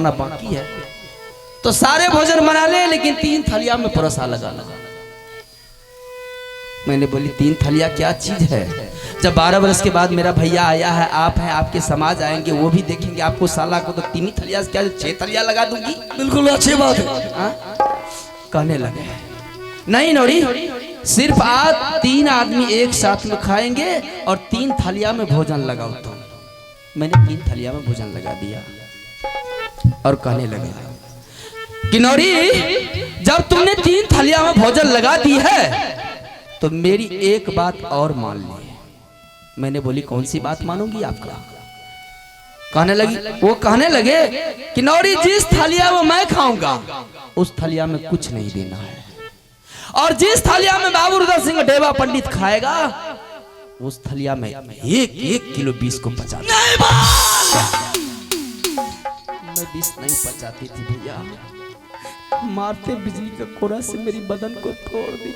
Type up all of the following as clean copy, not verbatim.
बनाना बाकी है। तो सारे भोजन बना ले, लेकिन 3 थालियां में परोसा लगा। मैंने बोली 3 थालियां क्या चीज है? जब 12 वर्ष के बाद मेरा भैया आया है, आप हैं, आपके समाज आएंगे, वो भी देखेंगे आपको साला को, तो 3 ही थालियां क्या 6 थालियां लगा दूंगी। बिल्कुल अच्छी बात है। कहने लगे नहीं नौरी, सिर्फ आज 3 आदमी एक साथ में खाएंगे और 3 थालियां में भोजन लगाओ। तो मैंने 3 थालियां में भोजन लगा दिया और कहने लगे कि नौरी, जब तुमने 3 थालियां में भोजन लगा दी है तो मेरी एक बात और मान ली। मैंने बोली कौन सी बात मानूंगी आपका? वो कहने लगे कि नौरी, जिस थालिया में मैं खाऊंगा उस थालिया में कुछ नहीं देना है, और जिस थालिया में बाबू रुद्र सिंह डेवा पंडित खाएगा उस थालिया में 1 किलो 20 को पचा। मैं 20 नहीं पचाती थी भैया, मारते बिजली का कोड़ा से मेरी बदन को तोड़ दी।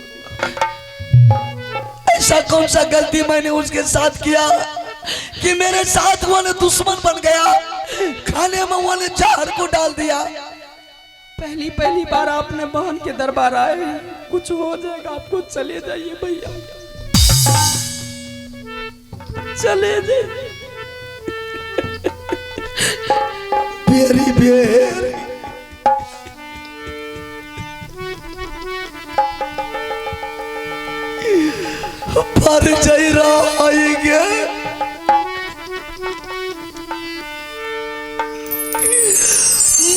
ऐसा कौन सा गलती मैंने उसके साथ किया कि मेरे साथ वो दुश्मन बन गया, खाने में वो जहर को डाल दिया। पहली बार आपने बहन के दरबार आए, कुछ हो जाएगा आपको, चले जाइए भैया, चले जाइए। बेरी बेर पर जई रहा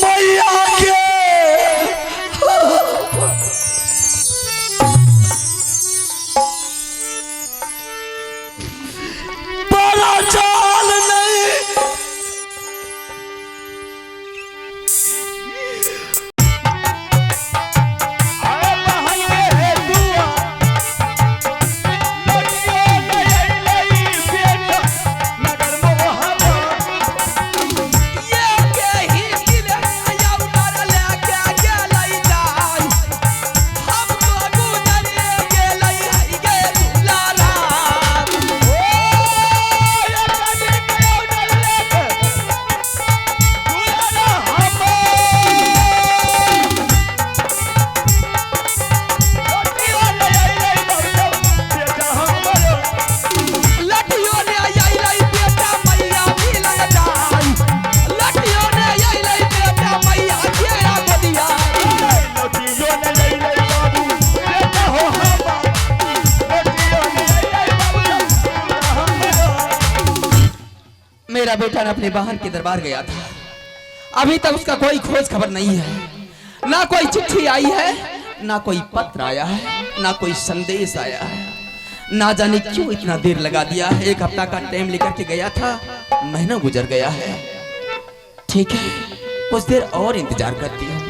मैया के बड़ा चाल नहीं। मेरा बेटा ने अपने बहन के दरबार गया था, अभी तक उसका कोई खोज खबर नहीं है, ना कोई चिट्ठी आई है, ना कोई पत्र आया है, ना कोई संदेश आया है। ना जाने क्यों इतना देर लगा दिया है। 1 हफ्ता का टाइम लेकर के गया था, महीना गुजर गया है। ठीक है, कुछ देर और इंतजार करती हूँ।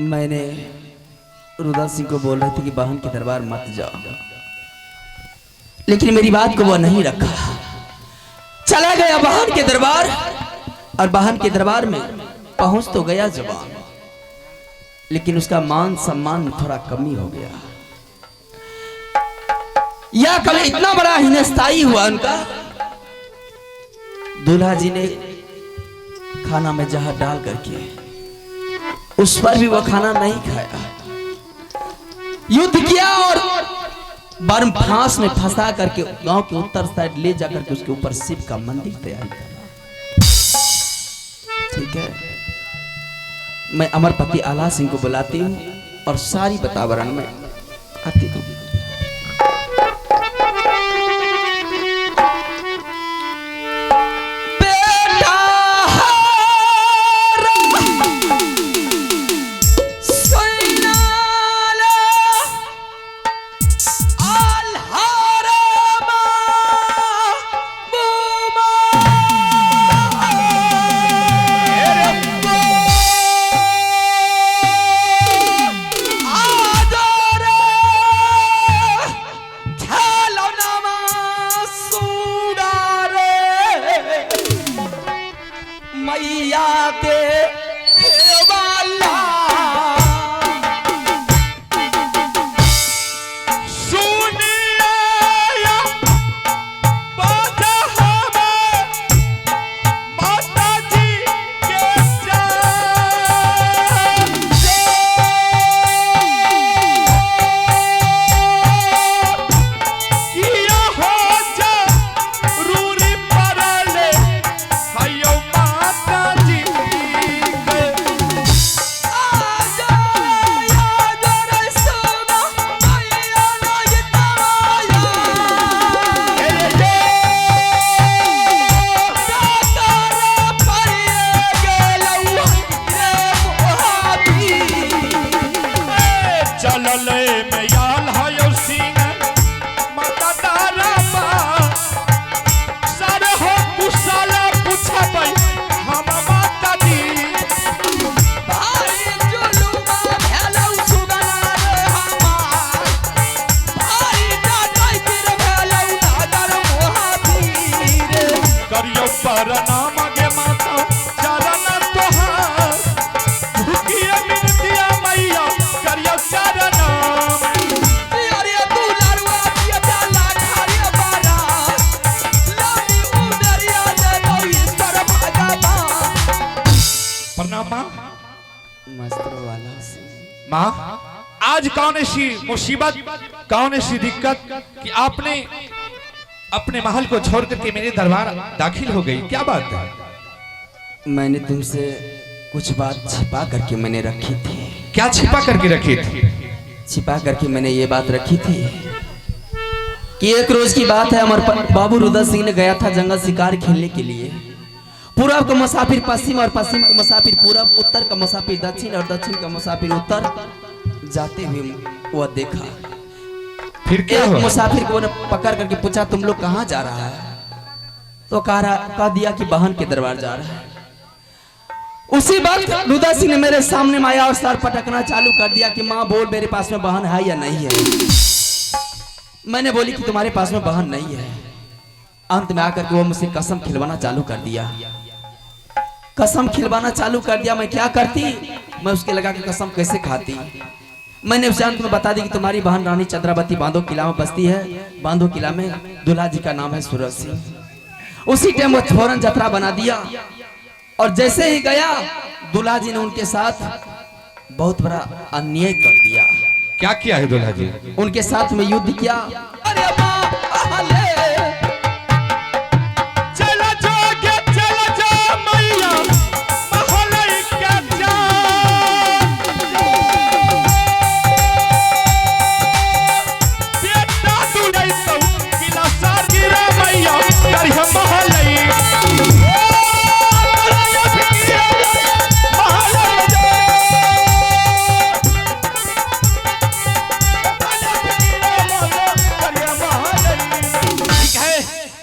मैंने रुद्र सिंह को बोल रहे थे कि बहन के दरबार मत जाओ, लेकिन मेरी बात को वो नहीं रखा, चला गया बहन के दरबार, और बहन के दरबार में पहुंच तो गया जवान, लेकिन उसका मान सम्मान में थोड़ा कमी हो गया। यह कल इतना बड़ा हिनस्ताई हुआ उनका, दूल्हा जी ने खाना में जहर डाल करके उस पर भी वह खाना नहीं खाया, युद्ध किया और बर्म फांस में फंसा करके गांव के उत्तर साइड ले जाकर के उसके ऊपर शिव का मंदिर तैयार किया। ठीक है, मैं अमरपति आला सिंह को बुलाती हूँ और सारी वातावरण में आती हूँ। माँ, आज कौन ऐसी मुसीबत, कौन ऐसी दिक्कत कि आपने अपने महल को छोड़ करके मेरे दरबार दाखिल हो गई? क्या बात है? मैंने तुमसे कुछ बात छिपा करके मैंने रखी थी। क्या छिपा करके रखी थी? छिपा करके मैंने ये बात रखी थी कि एक रोज की बात है, हमारे बाबू रुद्र सिंह ने गया था जंगल शिकार खेलने के लिए। पूरब का मुसाफिर पश्चिम और पश्चिम का मुसाफिर पूरब, उत्तर का मुसाफिर दक्षिण और दक्षिण का मुसाफिर उत्तर जाते हुए वह देखा। फिर क्या हुआ? मुसाफिर को पकड़ करके पूछा तुम लोग कहाँ जा रहा है? तो कह दिया कि बहन के दरबार जा रहा है। उसी वक्त रुद्र सिंह ने मेरे सामने माया और सर पटकना चालू कर दिया कि माँ बोल मेरे पास में बहन है या नहीं है। मैंने बोली कि तुम्हारे पास में बहन नहीं है। अंत में आकर के वो मुझसे कसम खिलवाना चालू कर दिया। कसम खिलवाना चालू कर दिया। मैं क्या करती, मैं उसके लगा के कसम कैसे खाती। मैंने उस जान को बता दी कि तुम्हारी बहन रानी चंद्रावती बांधो किला में बसती है। बांधो किला में दूल्हा जी का नाम है सूरज सिंह। उसी टाइम वो फौरन जतरा बना दिया और जैसे ही गया दूल्हा जी ने उनके साथ बहुत बड़ा अन्याय कर दिया। क्या किया है दूल्हा जी? उनके साथ में युद्ध किया। अरे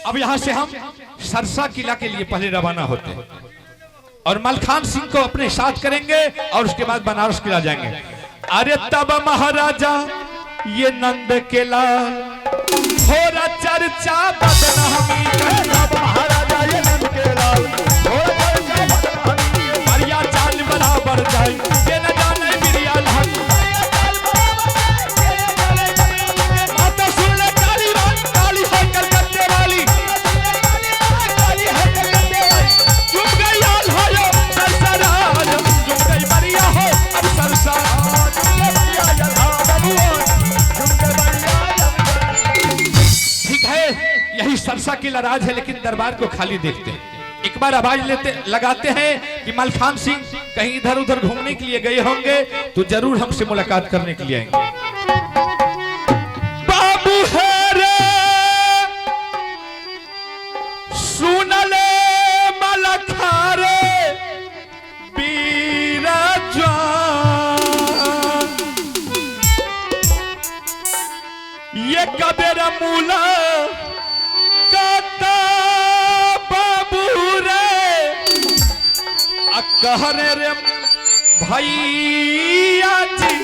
अब यहाँ से हम सरसा किला के लिए पहले रवाना होते हैं और मलखान सिंह को अपने साथ करेंगे और उसके बाद बनारस किला जाएंगे। अरे तब महाराजा ये नंद केला हो चर्चा बदनामी, महाराजा ये नंद की लराज है लेकिन दरबार को खाली देखते हैं। एक बार आवाज लगाते हैं कि मलखान सिंह कहीं इधर उधर घूमने के लिए गए होंगे तो जरूर हमसे मुलाकात करने के लिए आएंगे। बाबू है रे सुन ले मलखारे बीरा जवान, ये कबेरा मूला काता बाबू रे कहरे रे भैया जी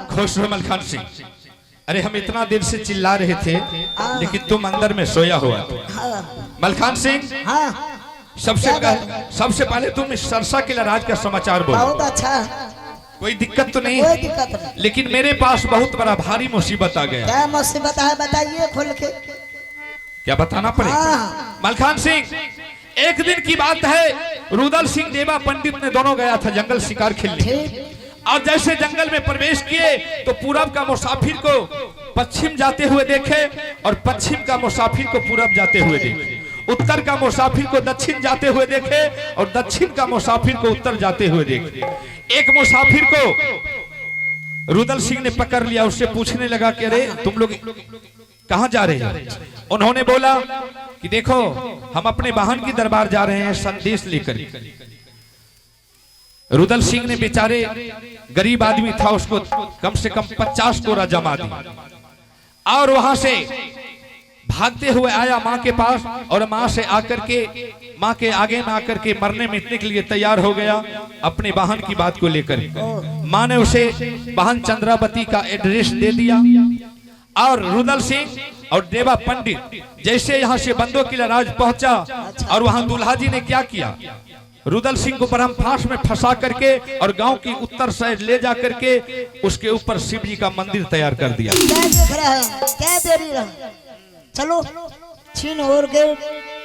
खुश हो मलखान सिंह। अरे हम इतना देर से चिल्ला रहे थे लेकिन तुम अंदर में सोया हुआ था। मलखान सिंह सबसे पहले तुम इस सरसा के लराज का समाचार बोलो। बहुत अच्छा, कोई दिक्कत तो नहीं? कोई दिक्कत नहीं। लेकिन मेरे पास बहुत बड़ा भारी मुसीबत आ गया। क्या मुसीबत है बताइए खुल के। क्या बताना पड़ेगा? मलखान सिंह, एक दिन की बात है, रुदल सिंह देवा पंडित ने दोनों गया था जंगल शिकार खेलने और जैसे जंगल में प्रवेश किए तो पूरब का मुसाफिर को पश्चिम जाते हुए देखे और पश्चिम का मुसाफिर को पूरब जाते हुए देखे, उत्तर का मुसाफिर को दक्षिण जाते हुए देखे और दक्षिण का मुसाफिर को उत्तर जाते हुए देखे। एक मुसाफिर को रुदल सिंह ने पकड़ लिया, उससे पूछने लगा कि अरे तुम लोग कहां जा रहे हैं? उन्होंने बोला कि देखो हम अपने वाहन की दरबार जा रहे हैं संदेश लेकर। रुदल सिंह ने बेचारे गरीब आदमी था, उसको कम से कम 50 कोरा जमा दी और वहां से भागते हुए आया माँ के पास और माँ से आकर के माँ के आगे में आकर के मरने मिटने के लिए तैयार हो गया अपने वाहन की बात को लेकर। माँ ने उसे वाहन चंद्रावती का एड्रेस दे दिया और रुदल सिंह और देवा पंडित जैसे यहाँ से बंदो की लराज पहुंचा और वहां दूल्हा जी ने क्या किया, रुदल सिंह को बरहम फांस में फंसा करके और गांव की उत्तर साइड ले जा करके उसके ऊपर शिव जी का मंदिर तैयार कर दिया। क्या देख रहा है? क्या देरी रहा? चलो छीन और के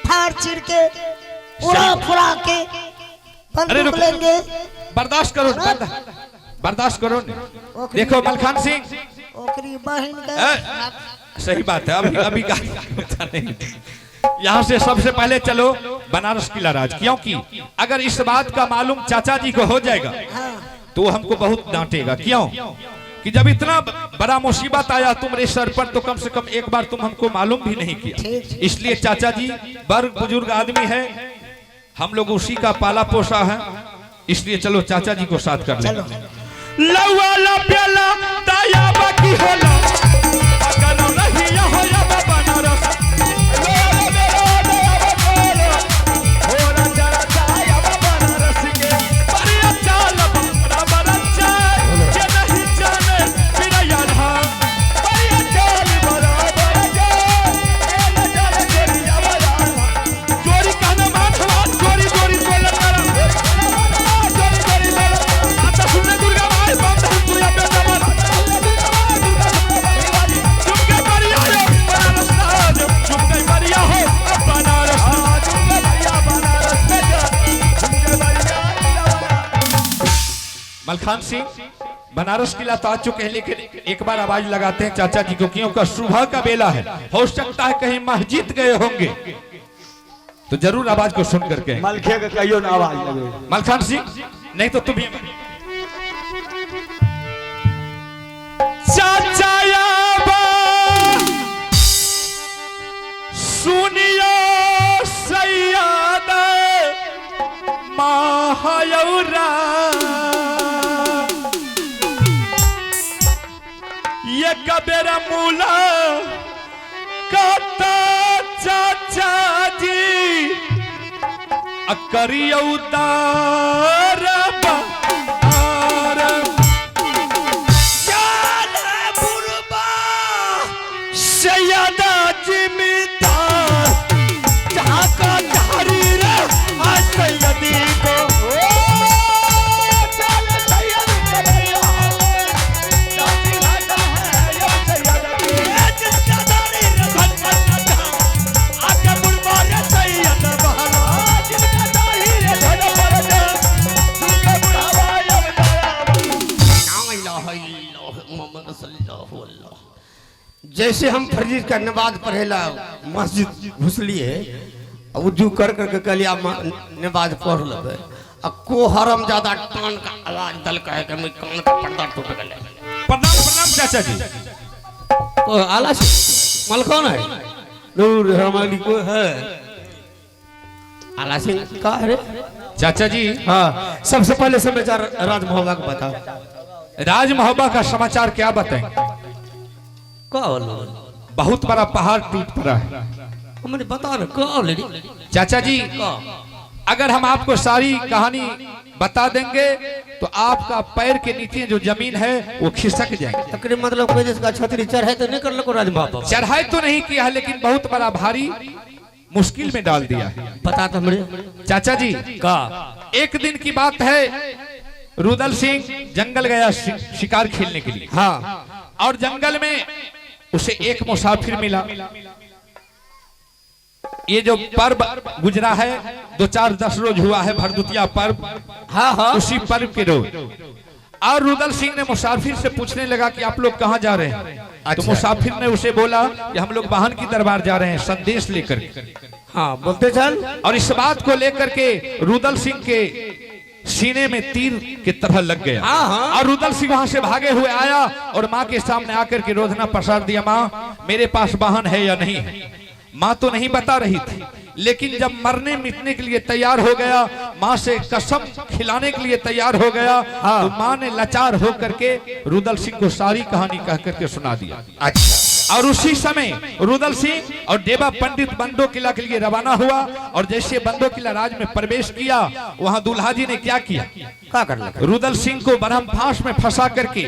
फाड़ चीर के उड़ा फुड़ा के बंदूक लेंगे। बर्दाश्त करो, बर्दाश्त करो। देखो मलखान सिंह, ओकरी बहन का सही बात है, अभी का नहीं। यहाँ से सबसे पहले चलो बनारस की लराज, क्योंकि अगर इस बात का मालूम चाचा जी को हो जाएगा तो हमको बहुत डांटेगा। क्यों कि जब इतना बड़ा मुसीबत आया तुम्हारे सर पर तो कम से कम एक बार तुम हमको मालूम भी नहीं किया। इसलिए चाचा जी बड़ बुजुर्ग आदमी है, हम लोग उसी का पाला पोसा है, इसलिए चलो चाचा जी को साथ कर ले। मलखान सिंह बनारस किला तो आ चुके हैं, लेकिन एक बार आवाज लगाते हैं चाचा जी को, क्योंकि सुबह का बेला है, हो सकता है कहीं मस्जिद गए होंगे तो जरूर आवाज को सुन करके मलखे का कहियो ना आवाज लगे। मलखान सिंह, नहीं तो तुम चाचा सुनियो सैयद महायौरा ये कबेरा मूला काता चाचा जी अकरियो उतार सैयदा जिमीदार जहाँ का धारी रे जैसे हम फर्जीद का नमाज पढ़ेला मस्जिद घुसलिए उजू कर करके कहलिया नमाज पढ़ लेबे को हरम ज्यादा टान का आवाज दल कहे कि मैं कान का पर्दा टूट गले। प्रणाम प्रणाम चाचा जी। तो आला से मल कौन है? नूर हमारी को है आला सिंह का है? चाचा जी हाँ सबसे पहले समाचार राज मोहब्बा को बताओ। राज मोहब्बा का समाचार क्या बताएं? बहुत बड़ा पहाड़ टूट पड़ा है। हमने बता रहे चाचा जी अगर हम आपको सारी कहानी बता देंगे तो आपका पैर के नीचे जो जमीन है वो खिसक जाएगी। तकरीबन मतलब कोई जिसका छतरी चढ़ाई तो नहीं कर लो राज मोहब्बा। चढ़ाई तो नहीं किया है लेकिन बहुत बड़ा भारी मुश्किल में डाल दिया है। पता तो हमरे चाचा जी का एक दिन की बात है, रुदल सिंह जंगल गया शिकार खेलने के लिए। हाँ और जंगल में उसे एक मुसाफिर मिला। ये जो पर्व गुजरा है 2-4-10 रोज हुआ है भरदुतिया पर्व। हाँ हाँ उसी पर्व के रोज और रुदल सिंह ने मुसाफिर से पूछने लगा कि आप लोग कहाँ जा रहे हैं? तो मुसाफिर ने उसे बोला कि हम लोग वाहन की दरबार जा रहे हैं संदेश लेकर। हाँ बोलते चल। और इस बात को लेकर के रुदल सिंह के सीने में तीर की तरह लग गया। और रुदल सिंह वहां से भागे हुए आया और माँ के सामने आकर के रोदना पसार दिया, माँ मेरे पास वाहन है या नहीं है? माँ तो नहीं बता रही थी, लेकिन जब मरने मिटने के लिए तैयार हो गया, माँ से कसम खिलाने के लिए तैयार हो गया, तो माँ ने लाचार होकर के रुदल सिंह को सारी कहानी कह करके सुना दिया। अच्छा। और उसी समय रुदल सिंह और देवा पंडित बंदो किला के लिए रवाना हुआ। और जैसे बंदो किला राज में प्रवेश किया, वहां दूल्हा जी ने क्या किया? रुदल सिंह को बरहम फांस में फंसा करके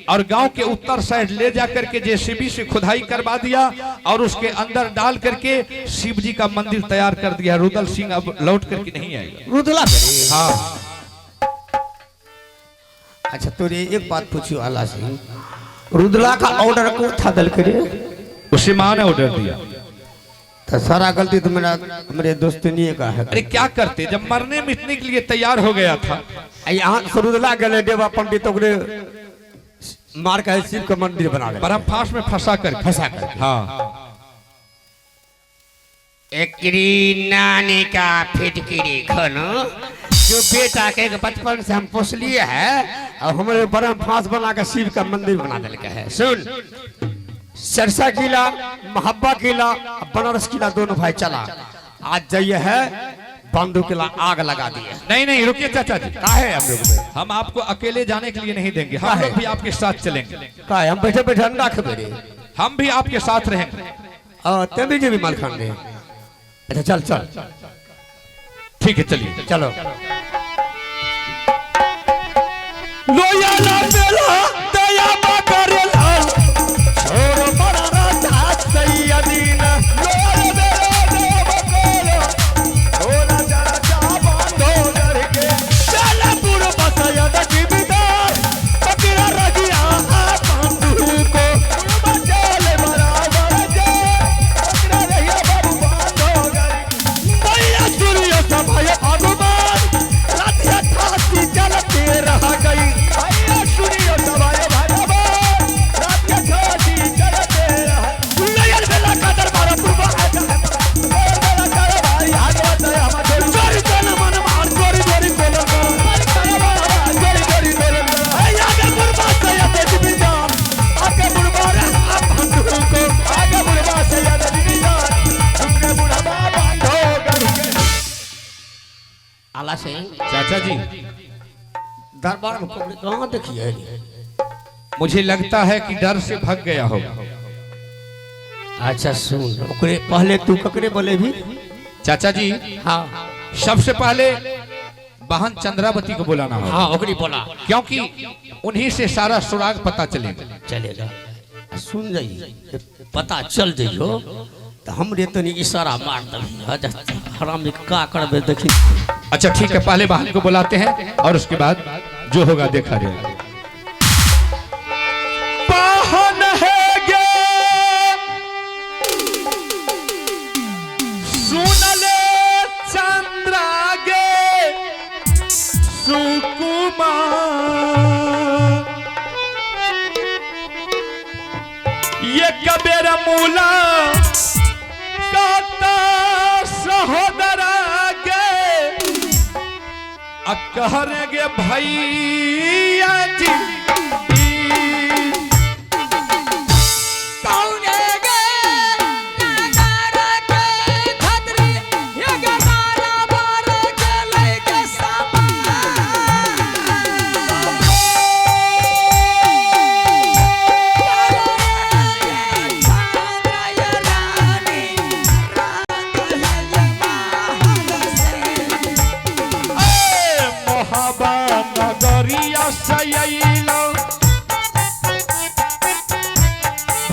और गांव के उत्तर साइड ले जा करके जेसीबी से खुदाई करवा दिया और उसके अंदर डाल करके शिव जी का मंदिर तैयार कर दिया। रुदल सिंह अब लौट करके नहीं आएगा। रुदला हाँ। अच्छा तो एक बात पूछियो आला सिंह, रुदला का ऑर्डर को था दल करे? उसे माँ ने ऑर्डर दिया। तो सारा गलती तो मेरे दोस्त ने का है। अरे क्या करते, जब मरने मिटने के लिए तैयार हो गया था। यहाँ से रुदला गले देवा पंडित मार का शिव का मंदिर बना दे, बरहम फांस में फंसा कर। हाँ। एकरी नानी का फिटकिरी खनो जो बेटा के बचपन से हम पोस लिए है और हमारे बरहम फांस बना कर शिव का मंदिर बना दिलके है। सुन, सरसा किला, महब्बा किला, बनारस किला दोनों भाई चला, आज जाइए है बंदू किला आग लगा दिए। नहीं नहीं रुकिए चाचा जी, काहे हम लोग हम आपको अकेले जाने के लिए नहीं देंगे, हम लोग भी आपके साथ चलेंगे। काहे हम बैठे बैठे अंडा खेबे? हम भी आपके साथ रहेंगे। तभी जो भी माल खान दे। अच्छा चल चल, ठीक है चलिए चलो। आला सिंह चाचा जी, दरबार में कहाँ देखिए? मुझे लगता है कि डर से भाग गया होगा। अच्छा सुन, ओकरे पहले तू ककरे बोले भी? चाचा जी हाँ सबसे पहले बहन चंद्रावती को बुलाना होगा। हाँ ओकरी बोला, क्योंकि उन्हीं से सारा सुराग पता चलेगा। चलेगा। सुन जाइए, पता चल जाइयो तो हमरे तनी इशारा मार दे, हराम का करबे देखी। अच्छा ठीक है, पहले बहन को बुलाते हैं और उसके बाद जो होगा देखा जाएगा। बहन है गे सुन ले चंद्रा गे सुकुमार, ये कबेर मूला काता सहोदरा गे कहरेंगे भैया जी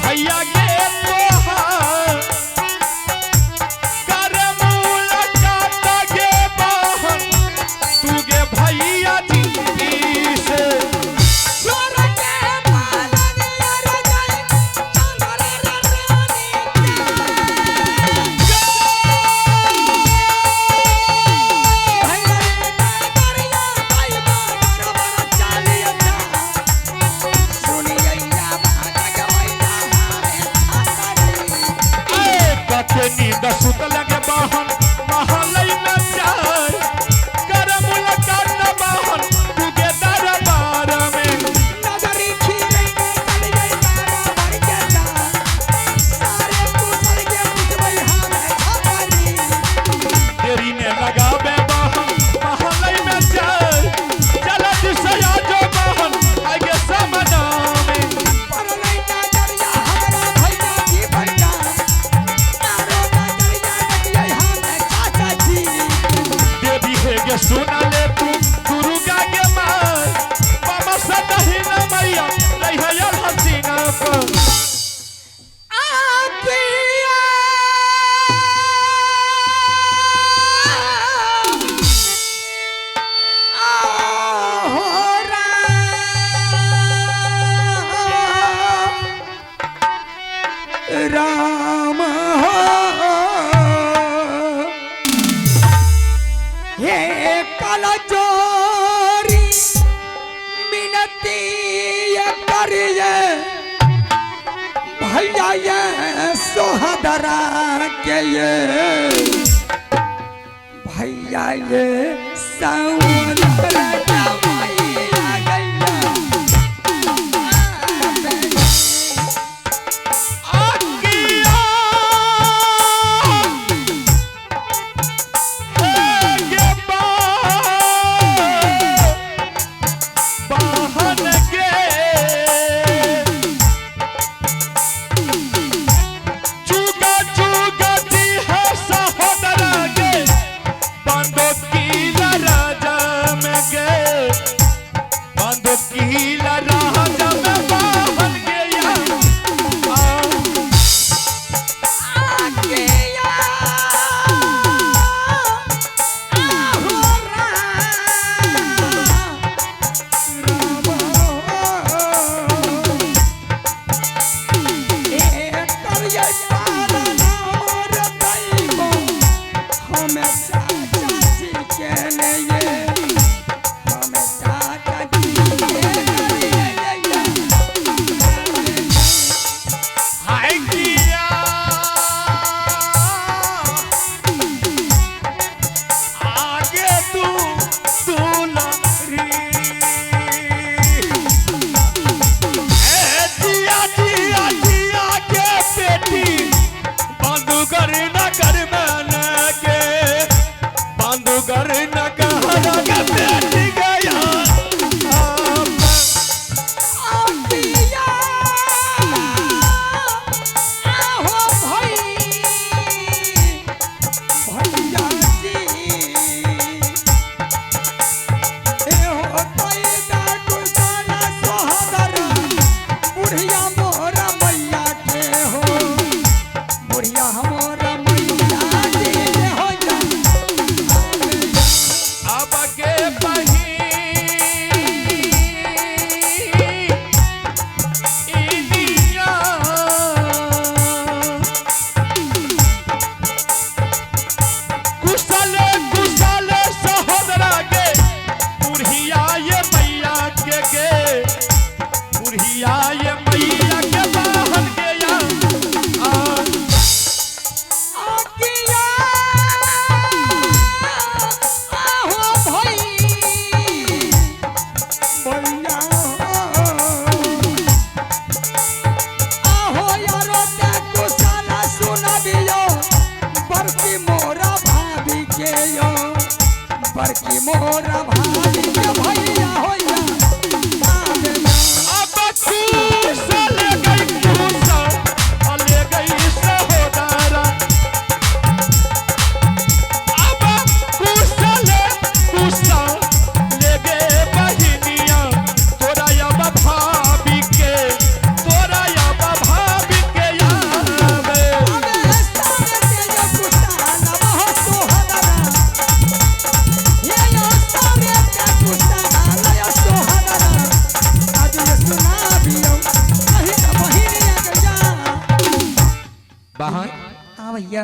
भैया गे कर मुलाकात गे बहन तू गे भैया जी से नींद सुत लगे बहन महलई में जाए कर मुलाकात बहन तू के दरबार में नगरी खीरे चल गई तारा भर के जा सारे पूछल के पूछबई हमें खबरी तेरी ने लगावे बहन महलई में जाए जल्द से आ जो बहन आगे समझा में पर नहीं नजरिया हमरा भैया जी भैया सुना ले तू दुर्गा के मार मामा सदही न मैया रही है यार हसीना पर राम हे कल चोरी मिनती करिए भैया ये सोहदरा के ये भैया ये सौदरा बड़की मोरा भाई के भैया होया अब कुशल गई कुशल ले गई सहोदरा अब कुशल कुशल ले गए बहिनिया तोरा अब भाभी के तोरा अब भाभी के आवे बहन हाँ भैया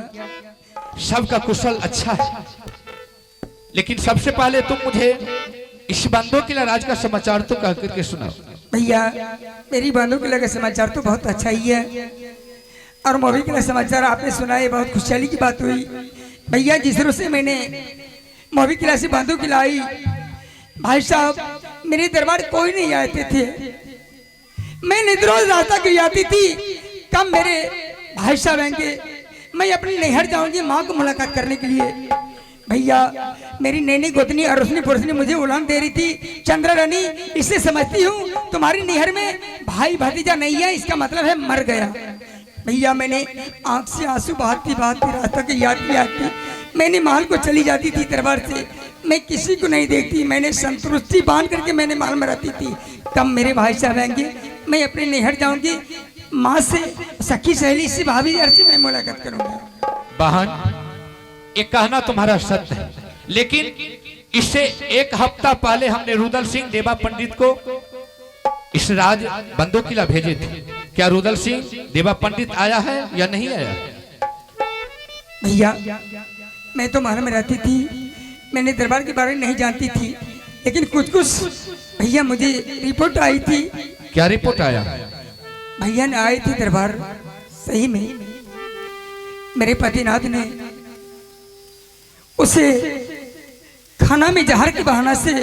सबका कुशल अच्छा है, लेकिन सबसे पहले तुम मुझे इस बंदों के राज का समाचार तो कह करके सुनाओ। भैया मेरी बहनों के लगे समाचार तो बहुत अच्छा ही है और मौवी के लिए समाचार आपने सुनाए, बहुत खुशहाली की बात हुई। भैया जिस तरह से मैंने मौवी किला से बंदूक लाई, भाई साहब मेरे दरबार कोई नहीं आते थे, मैं निद्रोज रास्ता की आती थी, कब मेरे भाई साहब आएंगे, मैं अपनी नैहर जाऊंगी माँ को मुलाकात करने के लिए। भैया मेरी नैनी गोतनी और रोशनी पुरसनी मुझे उलान दे रही थी, चंद्रा रानी इससे समझती हूँ तुम्हारी नैहर में भाई भतीजा नहीं है, इसका मतलब है मर गया। भैया मैंने आंख से आंसू बहाती बहाती रास्ता की याद किया थी, मैंने महल को चली जाती थी दरबार से, मैं किसी को नहीं देखती, मैंने संतुष्टि बांध करके मैंने महल में रहती थी। तब मेरे भाई साहब आएंगे, मैं अपने नैहर जाऊंगी, माँ से सखी सहेली से भाभी से मैं मुलाकात करूंगी। बहन ये कहना तुम्हारा सत्य है, लेकिन इससे एक हफ्ता पहले हमने रुदल सिंह देवा पंडित को इस राज बंदो किला भेजे थे। क्या रुदल सिंह देवा पंडित आया है या नहीं आया? भैया मैं तो महल में रहती थी, मैंने दरबार के बारे में नहीं जानती थी, लेकिन कुछ भैया मुझे रिपोर्ट आई थी। क्या रिपोर्ट आया? भैया ने आए थे दरबार, सही में मेरे पतिनाथ ने उसे खाना में जहर के बहाना से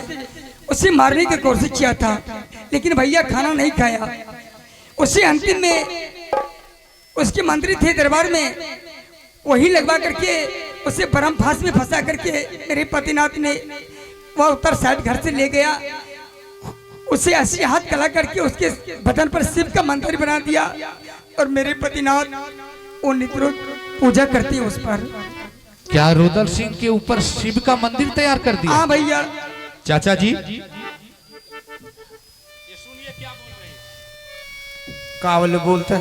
उसे मारने की कोशिश किया था, लेकिन भैया खाना नहीं खाया। उसे अंतिम में उसके मंत्री थे दरबार में, वही लगवा करके उसे परम फांस में फंसा करके मेरे पतिनाथ ने वह उत्तर साइड घर से ले गया, उसे 80 हाथ कला करके उसके बदन पर शिव का मंदिर बना दिया और मेरे पतिनाथ वो नित्य पूजा करती है उस पर। क्या रुदल सिंह के ऊपर शिव का मंदिर तैयार कर दिया? हाँ भैया। चाचा जी कावल बोलते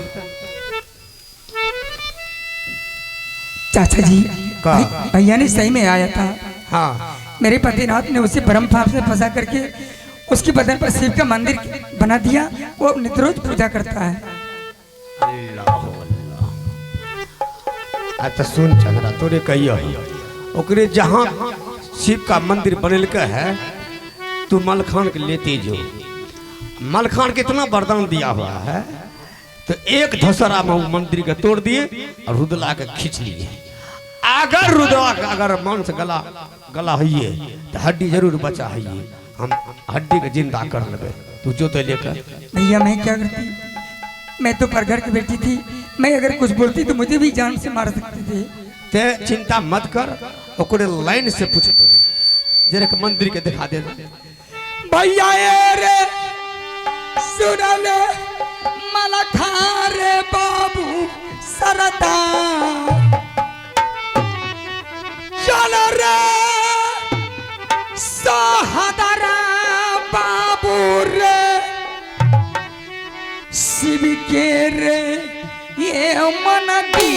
चाचा जी का? भैया ने सही में आया था। हाँ मेरे पतिनाथ ने उसे परम फाप से फंसा करके उसके बदन पर शिव का मंदिर बना दिया, वो नित्य रोज पूजा करता है। अच्छा सुन चंद्रा, तोरे कहियो ओकरे जहाँ शिव का मंदिर बनल के है, तू मलखान के लेते जो। मलखान के इतना वरदान दिया हुआ है, तो एक धसरा में वो मंदिर के तोड़ दिए और रुदला के खींच लिए। अगर रुदला का अगर मांस गला गला है तो हड्डी जरूर बचा है, हम हड्डी के जिंदा कर लेंगे। तू जो तो लेकर भैया मैं क्या करती, मैं तो परघर की बेटी थी, मैं अगर कुछ बोलती तो मुझे भी जान से मार सकते थे। ते चिंता मत कर, ओकरे लाइन से पूछ जरा के मंदिर के दिखा दे। भैया रे सुनल मलखान रे बाबू सरदा चल रे सहदरा बाबू रे शिव के रे ये मन दी